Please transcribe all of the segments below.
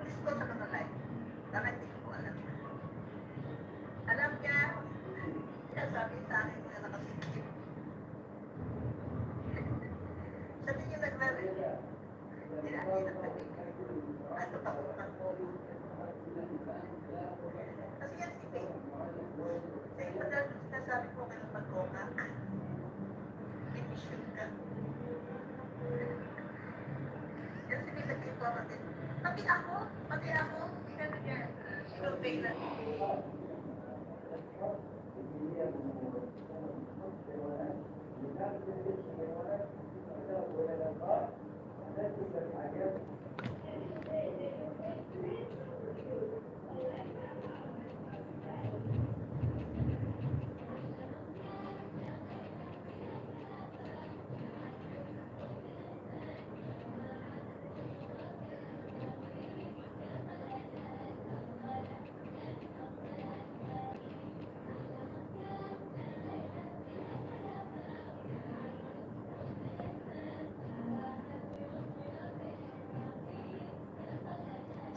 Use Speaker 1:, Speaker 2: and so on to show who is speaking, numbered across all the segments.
Speaker 1: Gusto sa kanalay. Bakit hindi ko alam. Alam niya, sabi sa akin na nakasikip. Sabi niya naglarin. Hindi na naglarin. Ano pa utang mo? Kasi yan si Pei. Kaya madalas sinasabi ko kayo mag-coca. Inisyon ka. Yan si Pei nagkito ako din. Pati ako. Ano niya? Sinubay na.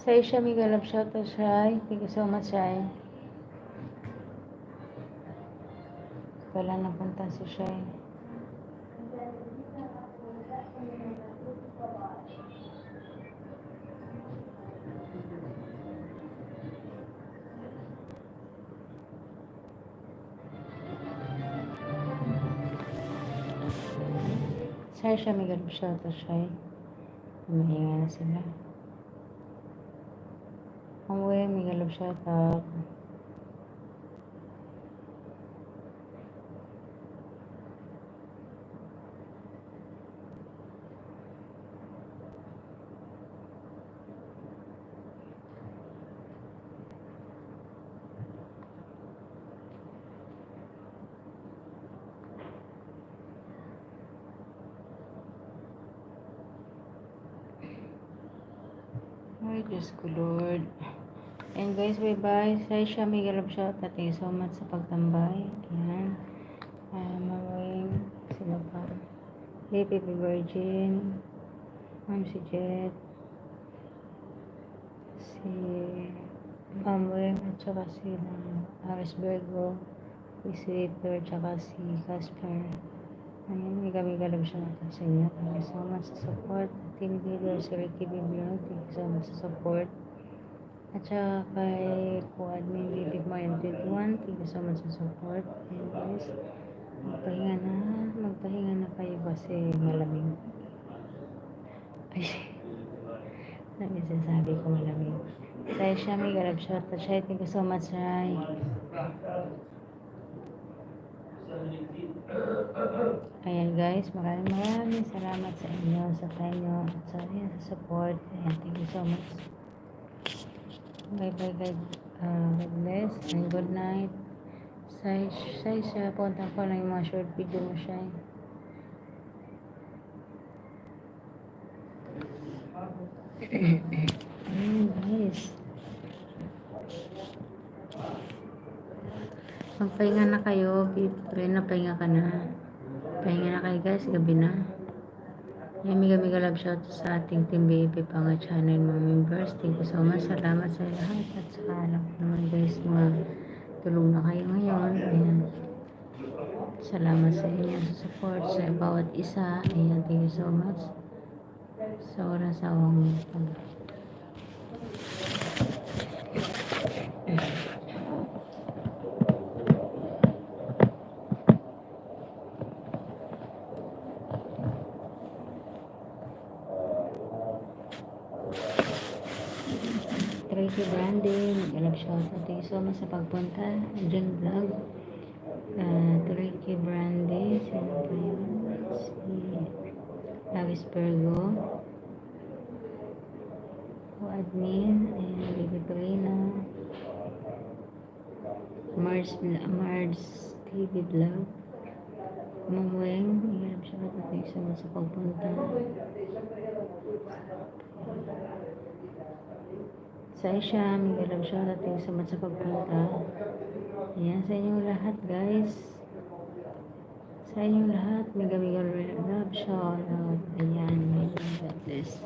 Speaker 2: Say siya, Miguel, love shout out, Shai. Thank you so much, Shai. Wala napunta si Shai. Say siya, Miguel, love shout out, Shai. Umahinga na sila. Ang way, Miguel, love shout out. Ay, Diyos ko, Lord. And guys, bye-bye. Say siya, Miguel, love shout out. Thank you so much sa pagtambay. Ayan. Maring, sino pa? Lady Virgin. Ma'am si Jet. Si Weng at saka si Aris Virgo. Si Peter at saka si Casper. Ayan, mega love shout out sa inyo. Thank you so much sa support. Team leader si Ricky Biblion. Thank you so much sa support. At saka kay co-admin Lily Marian 21. Thank you so much sa support. And guys, magpahinga na kayo kasi malamig. Ay, nagsasabi ko malamig. Say siya, may galab shot. Siya, thank you so much, Rai. Ayan guys, maraming salamat sa inyo, sa kanyo, sa support. Ayan, thank you so much. Bye bye guys. God bless and good night. Say siya, punta ko lang yung mga short video mo siya. Ayan guys. Magpahinga na kayo. Pahinga ka na. Pahinga na kayo guys, gabi na. Ayan, mega love shout sa ating Team Baby Panga channel mga members. Thank you so much. Salamat sa lahat. At saka alam ko naman guys, tulong na kayo ngayon. Ayan. Salamat sa inyo sa support sa bawat isa. Ayan, thank you so much. Sa oras sa awang Tracy Brandon, nag-alap siya. Thank you so much sa pagpunta. John Vlog. Tracy Brandon. Sino pa yun? Si Lawis Pergo. Co-admin. Ayan, Baby Perina. Mars TV Vlog. Mumueng. Nag-alap siya. Thank you so much sa pagpunta. Sa Aisha, mega love shout out. Thank you so much sa pagpunta. Ayan, sa inyong lahat guys. Sa inyong lahat, mega love shout out. Ayan, God bless.